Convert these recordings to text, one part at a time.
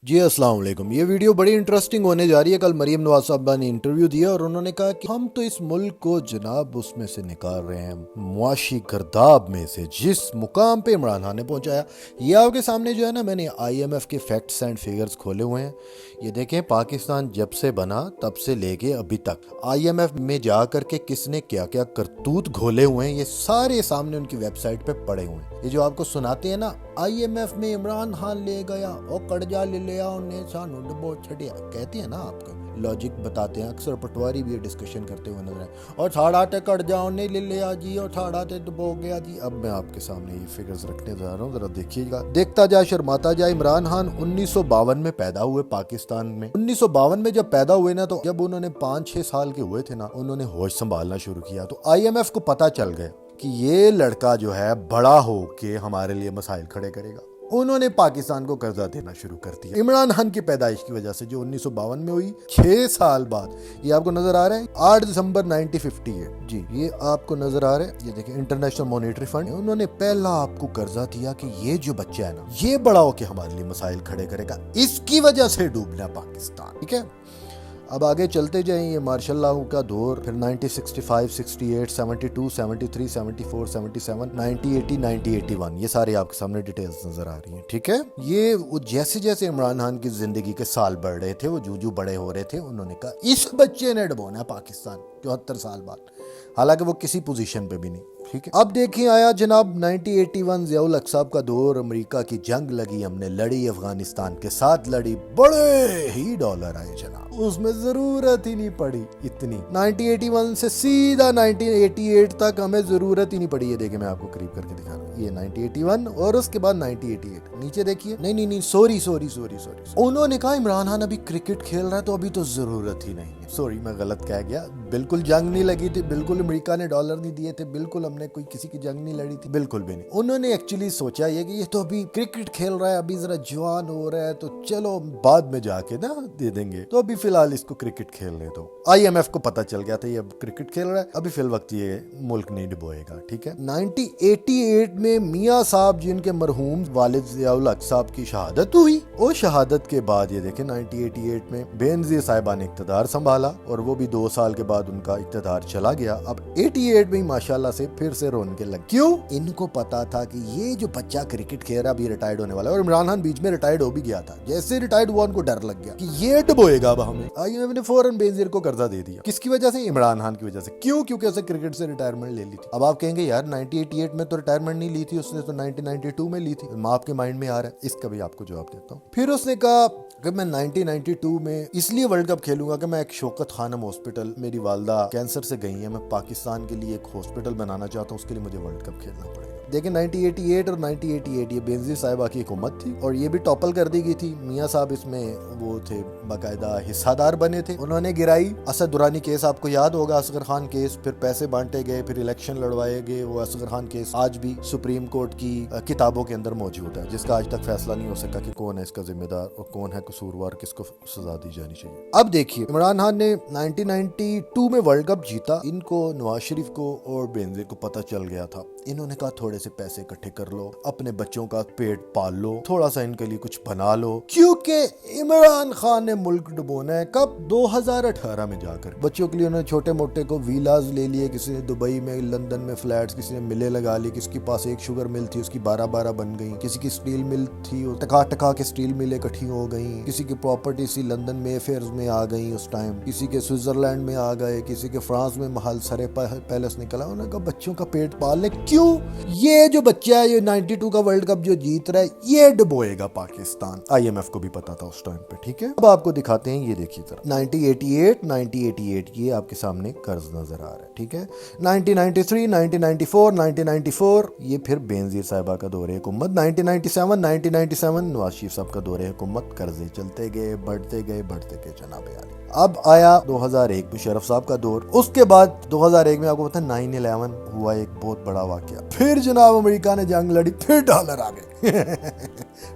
जी अस्सलाम वालेकुम। ये वीडियो बड़ी इंटरेस्टिंग होने जा रही है। कल मरीम नवाज साहबा ने इंटरव्यू दिया और उन्होंने कहा कि हम तो इस मुल्क को जनाब उसमें से निकाल रहे हैं, मुआशी गर्दाब में से, जिस मुकाम पे इमरान खान ने पहुंचाया। ये आपके सामने जो है ना, मैंने IMF के फैक्ट्स एंड फिगर्स खोले हुए हैं। ये देखें, पाकिस्तान जब से बना तब से लेके अभी तक IMF में जा करके किसने क्या क्या करतूत घोले हुए हैं, ये सारे सामने उनकी वेबसाइट पे पड़े हुए हैं। ये जो आपको सुनाते हैं ना, IMF में इमरान खान ले गया और कर्जा ले लिया, उन्हें सानू डबो छड़िया, कहते हैं ना, आपको लॉजिक बताते हैं। अक्सर पटवारी भी ये डिस्कशन करते हुए नजर आए, और थाड़ा ते कर्जा उन्हें ले लिया जी, और थाड़ा ते डबो गया जी। अब मैं आपके सामने ये फिगर्स रखने जा रहा हूँ, जरा देखिएगा। देखता जा शर्माता जा। इमरान खान 1952 में पैदा हुए पाकिस्तान में। 1952 में जब पैदा हुए ना, तो जब उन्होंने 5-6 साल के हुए थे ना, उन्होंने होश संभालना शुरू किया। तो IMF को पता चल गया कि ये लड़का जो है बड़ा हो के हमारे लिए मसाइल खड़े करेगा। उन्होंने पाकिस्तान को कर्जा देना शुरू कर दिया। इमरान खान की पैदाइश की वजह से, जो 1952 में हुई, 6 साल बाद, ये आपको नजर आ रहा है 8 दिसंबर 1958 जी, ये आपको नजर आ रहा है। ये देखिए, इंटरनेशनल मॉनेटरी फंड, उन्होंने पहला आपको कर्जा दिया कि ये जो बच्चा है ना, ये बड़ा होके हमारे लिए मसाइल खड़े करेगा, इसकी वजह से डूबना पाकिस्तान। ठीक है, अब आगे चलते जाएं। ये मार्शल लॉ का दौर, फिर 1965, 68, 72, 73, 74, 77, 1980, 1981, ये सारे आपके सामने डिटेल्स नजर आ रही हैं। ठीक है, ये जैसे जैसे इमरान खान की जिंदगी के साल बढ़ रहे थे, वो जूजू बड़े हो रहे थे, उन्होंने कहा इस बच्चे ने डबोना पाकिस्तान 74 साल बाद, हालांकि वो किसी पोजीशन पे भी नहीं। ठीक है, अब देखिए, आया जनाब 1981, ज़ियाउल हक साहब का दौर। अमेरिका की जंग लगी, हमने लड़ी, अफगानिस्तान के साथ लड़ी, बड़े ही डॉलर आए जनाब, उसमें जरूरत ही नहीं पड़ी इतनी। 1981 से सीधा 1988 तक हमें जरूरत ही नहीं पड़ी। ये देखिए, मैं आपको करीब करके दिखा रहा हूँ, ये 1981 और उसके बाद 1988। नीचे देखिए, नहीं नहीं नहीं, सॉरी सॉरी सॉरी सॉरी, उन्होंने कहा इमरान खान अभी क्रिकेट खेल रहा है तो अभी तो जरूरत ही नहीं है। सॉरी, मैं गलत कह गया। बिल्कुल जंग नहीं लगी थी, बिल्कुल अमेरिका ने डॉलर नहीं दिए थे, बिल्कुल हमने कोई किसी की जंग नहीं लड़ी थी, बिल्कुल भी नहीं। उन्होंने एक्चुअली सोचा ये कि ये तो अभी क्रिकेट खेल रहा है, अभी जरा जवान हो रहा है, तो चलो बाद में जाके ना दे देंगे, तो अभी फिलहाल इसको क्रिकेट खेलने दो। IMF को पता चल गया था ये अब क्रिकेट खेल रहा है, अभी फिल वक्त ये मुल्क नहीं डुबोएगा। ठीक है, 1988 में मियाँ साहब, जिनके मरहूम वालिद ज़ियाउल हक साहब की शहादत हुई, और शहादत के बाद ये देखें 1988 में बेनजीर साहिबा ने इक़्तिदार संभाला, और वो भी 2 साल के बाद उनका इक़्तिदार चला गया। अब 88 में माशाल्लाह से फिर से रोने लग। क्यों? इनको पता था कि ये जो बच्चा क्रिकेट खेल रहा, अभी रिटायर्ड होने वाला है, और इमरान खान बीच में रिटायर्ड हो भी गया था। जैसे रिटायर्ड हुआ, उनको डर लग गया कि ये डुबोएगा अब हमें। IMF ने फौरन बेनजीर को कर्जा दे दिया। किसकी वजह से? इमरान खान की वजह से। क्यों? क्योंकि उसे क्रिकेट से रिटायरमेंट ले ली थी। अब आप कहेंगे यार 1988 में तो रिटायरमेंट नहीं ली थी उसने, तो 1992 में ली थी। आपके माइंड में आ रहा है, इसका भी आपको जवाब देता हूँ। फिर उसने कहा कि मैं 1992 में इसलिए वर्ल्ड कप खेलूंगा कि मैं एक शौकत खानम हॉस्पिटल, मेरी वालदा कैंसर से गई है, मैं पाकिस्तान के लिए एक हॉस्पिटल बनाना चाहता हूँ, उसके लिए मुझे वर्ल्ड कप खेलना पड़ेगा। देखिए 1988 और 1988 ये बेनजीर साहिबा की हुकूमत थी, और ये भी टॉपल कर दी गई थी। मियाँ साहब इसमें वो थे, बाकायदा हिस्सादार बने थे। उन्होंने गिराई असद दुरानी केस, आपको याद होगा, असगर खान केस, फिर पैसे बांटे गए, फिर इलेक्शन लड़वाए गए। वो असगर खान केस आज भी सुप्रीम कोर्ट की किताबों के अंदर मौजूद है, जिसका आज तक फैसला नहीं हो सका कि कौन है इसका जिम्मेदार और कौन है कसूरवार, किसको सजा दी जानी चाहिए। अब देखिए, इमरान खान ने 1992 में वर्ल्ड कप जीता। इनको, नवाज शरीफ को और बेनजीर को पता चल गया था। इन्होंने कहा थोड़े से पैसे इकट्ठे कर लो, अपने बच्चों का पेट पाल लो, थोड़ा सा इनके लिए कुछ बना लो, क्योंकि इमरान खान ने मुल्क डुबोना है। कब? 2018 में जाकर। बच्चों के लिए उन्होंने छोटे मोटे को विलाज ले लिए, किसी ने दुबई में, लंदन में फ्लैट्स, किसी ने मिले लगा ली, किसी के पास एक शुगर मिल थी उसकी 12 बन गई, किसी की स्टील मिल थी, टका टका के स्टील मिलें इकट्ठी हो गई, किसी की प्रॉपर्टी सी लंदन में फेयर्स में आ गई उस टाइम, किसी के स्विट्जरलैंड में आ गए, किसी के फ्रांस में महल सरे पैलेस निकला। उन्होंने कहा बच्चों का पेट पाल ले। क्यों? ये जो बच्चा है, ये 92 का वर्ल्ड कप जो जीत रहा है, ये डुबोएगा पाकिस्तान। IMF को भी पता था उस टाइम पे। ठीक है, अब आपको दिखाते हैं, ये देखिए जरा 1988 ये आपके सामने कर्ज नजर आ रहा है। ठीक है, 1993, 1994, 1994 ये फिर बेनजीर साहिबा का दौरे हुकूमत, 1997 नवाज शरीफ साहब का दौरे हुकूमत, कर्जे चलते गए, बढ़ते गए जनाब यार। अब आया 2001 में शरफ साहब का दौर। उसके बाद 2001 में आपको पता है 9/11 हुआ, एक बहुत बड़ा वाक़या किया, फिर जनाब अमेरिका ने जंग लड़ी, फिर डॉलर आ गए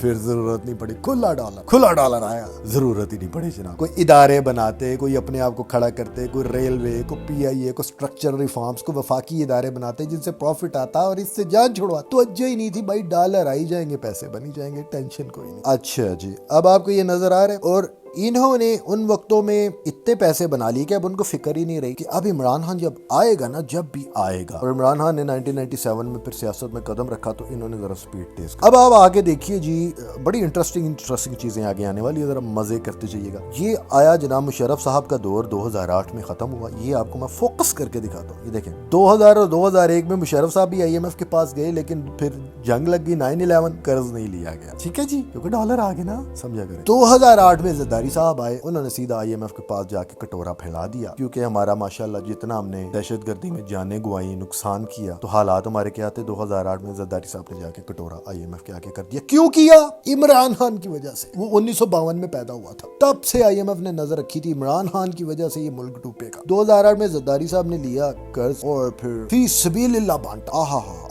फिर जरूरत नहीं पड़ी, खुला डॉलर आया, जरूरत ही नहीं पड़ी जनाब। कोई इदारे बनाते, कोई अपने आप को खड़ा करते, कोई रेलवे को, PIA को, स्ट्रक्चरल रिफॉर्म्स को, वफाकी इदारे बनाते जिनसे प्रॉफिट आता और इससे जान छुड़वा, तो अज्जा ही नहीं थी भाई, डॉलर आई जाएंगे, पैसे बनी जाएंगे, टेंशन कोई नहीं। अच्छा जी, अब आपको ये नजर आ रहा है। और इन्होंने उन वक्तों में इतने पैसे बना लिए कि अब उनको फिक्र ही नहीं रही कि अब इमरान खान जब आएगा ना, जब भी आएगा। और इमरान खान ने 1997 में फिर सियासत में कदम रखा तो इन्होंने जरा स्पीड तेज। अब आप आगे देखिए जी, बड़ी इंटरेस्टिंग चीजें आगे आने वाली है, जरा मजे करते जाइएगा। ये आया जनाब मुशर्रफ साहब का दौर 2008 में खत्म हुआ, ये आपको मैं फोकस करके दिखाता हूँ। ये देखें 2000 और 2001 में मुशर्रफ साहब भी IMF के पास गए, लेकिन फिर जंग लग गई, 9/11, कर्ज नहीं लिया गया, ठीक है जी, क्योंकि डॉलर आ गए ना, समझा करें। 2008 में जरदारी साहब आए, उन्होंने सीधा IMF के पास जाके कटोरा फैला दिया, क्योंकि हमारा माशाल्लाह जितना हमने दहशतगर्दी में जाने गुआई, नुकसान किया, तो हालात हमारे क्या थे। 2008 में जरदारी साहब ने जाके कटोरा IMF के आगे कर दिया। क्यों किया? इमरान खान की वजह से। वो 1952 में पैदा हुआ था, तब से IMF ने नजर रखी थी इमरान खान की वजह से ये मुल्क डूबेगा। 2008 में जरदारी साहब ने लिया कर्ज और फिर फी सबीलिल्लाह बांटा।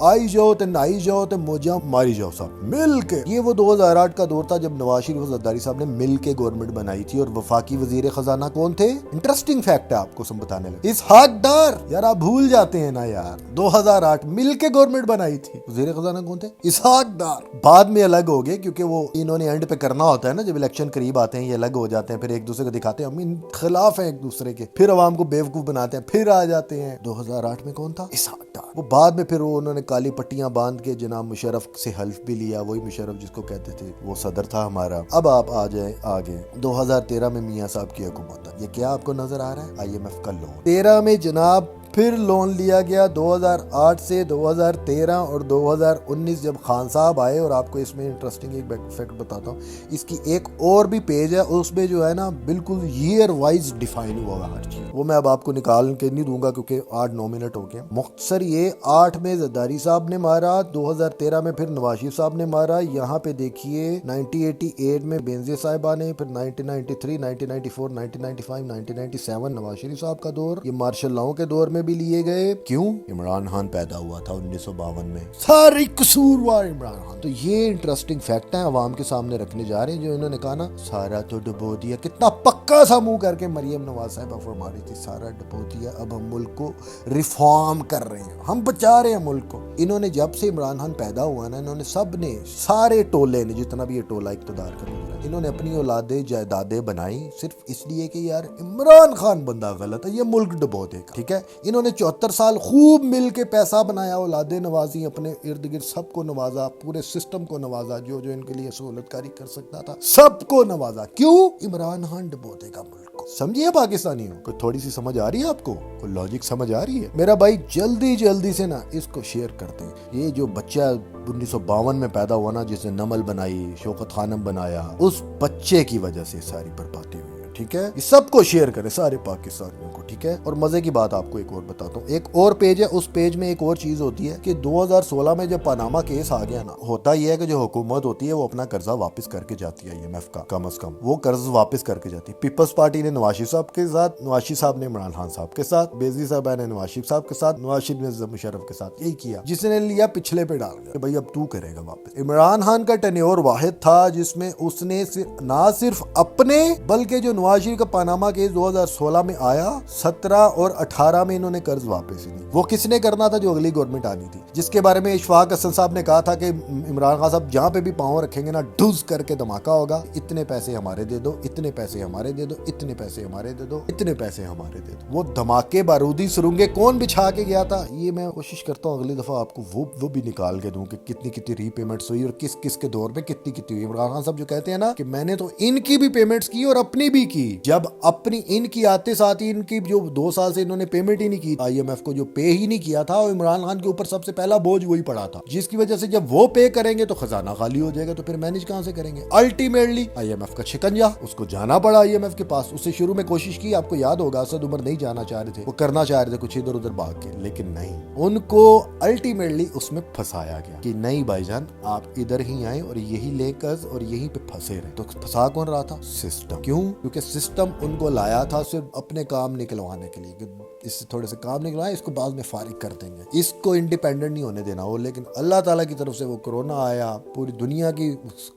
आई जाओ तो नाई जाओ तो मोजा मारी जाओ, सब मिल के। ये वो 2008 का दौर था जब नवाज शरीफ और जरदारी साहब ने मिल के गवर्नमेंट बनाई थी। और वफाकी वजीर खजाना कौन थे? इंटरेस्टिंग फैक्ट है, आपको सब बताने लगे। इसहाक डार, यार आप भूल जाते हैं ना यार, 2008 मिल के गवर्नमेंट बनाई थी। वजीर खजाना कौन थे? इसहाक डार। बाद में अलग हो गए, क्योंकि वो इन्होंने एंड पे करना होता है ना, जब इलेक्शन करीब आते हैं ये अलग हो जाते हैं, फिर एक दूसरे को दिखाते हैं हम इन खिलाफ हैं एक दूसरे के, फिर अवाम को बेवकूफ बनाते हैं, फिर आ जाते हैं। 2008 में कौन था? इसहाक डार। वो बाद में फिर वो उन्होंने काली पट्टियां बांध के जनाब मुशर्रफ से हल्फ भी लिया, वही मुशर्रफ जिसको कहते थे, वो सदर था हमारा। अब आप आ जाए आगे 2013 में मियां साहब की हुकूमत। ये क्या आपको नजर आ रहा है? IMF का लोन। 13 में जनाब फिर लोन लिया गया। 2008 से 2013 और 2019 जब खान साहब आए, और आपको इसमें इंटरेस्टिंग एक फैक्ट बताता हूँ, इसकी एक और भी पेज है, उसमें जो है ना बिल्कुल ईयर वाइज डिफाइन हुआ हर चीज। वो मैं अब आपको निकाल के नहीं दूंगा क्योंकि 8-9 मिनट हो गए। मुख्तसर ये 8 में जरदारी साहब ने मारा, 2013 में फिर नवाज शरीफ साहब ने मारा। यहाँ पे देखिए 1988 में बेनजीर साहिबा ने, फिर 1993, 1994, 1995, 1997 नवाज शरीफ साहब का दौर। ये मार्शल लॉ के दौर में भी लिए गए। क्यों? इमरान खान पैदा हुआ था 1952 में, सारी कसूरवार इमरान खान। तो ये इंटरेस्टिंग फैक्ट है, अवाम के सामने रखने जा रहे हैं, जो इन्होंने कहा ना सारा तो डुबो दिया। कितना पक्का सा मुंह करके मरियम नवाज साहिबा फरमा रही थी, सारा डुबो दिया, अब हम मुल्क को रिफॉर्म कर रहे हैं, हम बचा रहे हैं मुल्क को। इन्होंने जब से इमरान खान पैदा हुआ ना, इन्होंने सब ने, सारे टोले ने, जितना भी ये टोला इक़्तिदार का गुजरा, इन्होंने अपनी औलादे जायदादें बनाई सिर्फ इसलिए कि यार इमरान खान बंदा गलत है, ये मुल्क डुबो देगा, ठीक है। इन्होंने 74 साल खूब मिल के पैसा बनाया, औलादे नवाजी, अपने इर्द गिर्द सबको नवाजा, पूरे सिस्टम को नवाजा, जो जो इनके लिए सहूलतकारी कर सकता था सबको नवाजा। क्यों? इमरान खान डुबो देगा मुल्क को। समझिए पाकिस्तानी हो, कोई थोड़ी सी समझ आ रही है आपको? कोई लॉजिक समझ आ रही है? मेरा भाई जल्दी से ना इसको शेयर करते हैं। ये जो बच्चा 1952 में पैदा हुआ ना, जिसने नमल बनाई, शौकत खानम बनाया, उस बच्चे की वजह से सारी बर्बादी हुई, ठीक है। इस सबको शेयर करें सारे पाकिस्तानियों को, ठीक है। और मजे की बात आपको एक और बताता हूँ, एक और पेज है, उस पेज में एक और चीज होती है कि 2016 में जब पनामा केस आ गया ना, होता यह है कि जो हुकूमत होती है वो अपना कर्जा वापस करके जाती है, IMF का कम अज कम वो कर्ज वापस करके जाती है। पीपल्स पार्टी ने नवाज शरीफ साहब के साथ, नवाज शरीफ साहब ने इमरान खान साहब के साथ, बेनजीर साहब ने नवाज शरीफ साहब के साथ, नवाज शरीफ ने मुशर्रफ के साथ, यही किया। जिसने लिया पिछले पे डाल गया, भाई अब तू करेगा वापस। इमरान खान का टेन्योर वाहिद था जिसमें उसने ना सिर्फ अपने, बल्कि जो नवाज शरीफ का पनामा केस 2016 में आया, 17 और 18 में इन्होंने कर्ज वापस ही नहीं। वो किसने करना था? जो अगली गवर्नमेंट आनी थी, जिसके बारे में इशफाक हसन साहब ने कहा था कि इमरान खान साहब जहां पे भी पांव रखेंगे ना, डुज करके धमाका होगा, इतने पैसे हमारे दे दो, इतने पैसे हमारे दे दो, इतने पैसे हमारे दे दो, इतने पैसे हमारे दे दो। वो धमाके बारूदी सुरंगे कौन बिछा के गया था, ये मैं कोशिश करता हूँ अगली दफा आपको वो भी निकाल के दूं कि कितनी रीपेमेंट्स हुई और किस किस के दौर में कितनी हुई। इमरान खान साहब जो कहते हैं ना कि मैंने तो इनकी भी पेमेंट्स की और अपनी भी की, जब अपनी इनकी आते साथ ही इनकी जो 2 साल से इन्होंने पेमेंट ही नहीं की, IMF को जो पे ही नहीं किया था, और इमरान खान के ऊपर सबसे पहला बोझ वही पड़ा था, जिसकी वजह से जब वो पे करेंगे तो खजाना खाली हो जाएगा, तो फिर मैनेज कहां से करेंगे। अल्टीमेटली IMF का शिकंजा, उसको जाना पड़ा IMF के पास। उससे शुरू में कोशिश की, आपको याद होगा असद उमर नहीं जाना चाह रहे थे, वो करना चाह रहे थे कुछ इधर उधर भाग के, लेकिन नहीं, उनको अल्टीमेटली उसमें फंसाया गया कि नहीं भाईजान आप इधर ही आए और यही ले कर्ज और यहीं पे फंसे रहे। तो फंसा कौन रहा था? सिस्टम। क्यों? क्योंकि सिस्टम उनको लाया था सिर्फ अपने काम निकलवाने के लिए कि इससे थोड़े से काम निकलवाए, इसको बाद में फारिग कर देंगे, इसको इंडिपेंडेंट नहीं होने देना वो। लेकिन अल्लाह ताला की तरफ से वो कोरोना आया, पूरी दुनिया की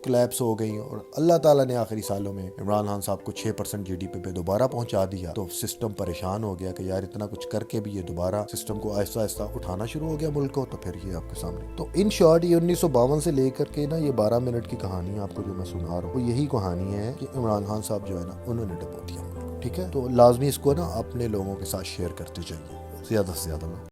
क्लैप्स हो गई और अल्लाह ताला ने आखिरी सालों में इमरान खान साहब को 6% GDP पे दोबारा पहुंचा दिया। तो सिस्टम परेशान हो गया कि यार इतना कुछ करके भी ये दोबारा सिस्टम को आहिस्ता आहिस्ता उठाना शुरू हो गया मुल्क को। तो फिर ये आपके सामने, तो इन शॉर्ट ये 1952 से लेकर के ना ये 12 मिनट की कहानी आपको जो मैं सुना रहा हूँ, वो यही कहानी है कि इमरान खान साहब जो है ना उन्होंने डबो दिया। ठीक है, तो लाजमी इसको ना अपने लोगों के साथ शेयर करते जाइए ज़्यादा से ज़्यादा।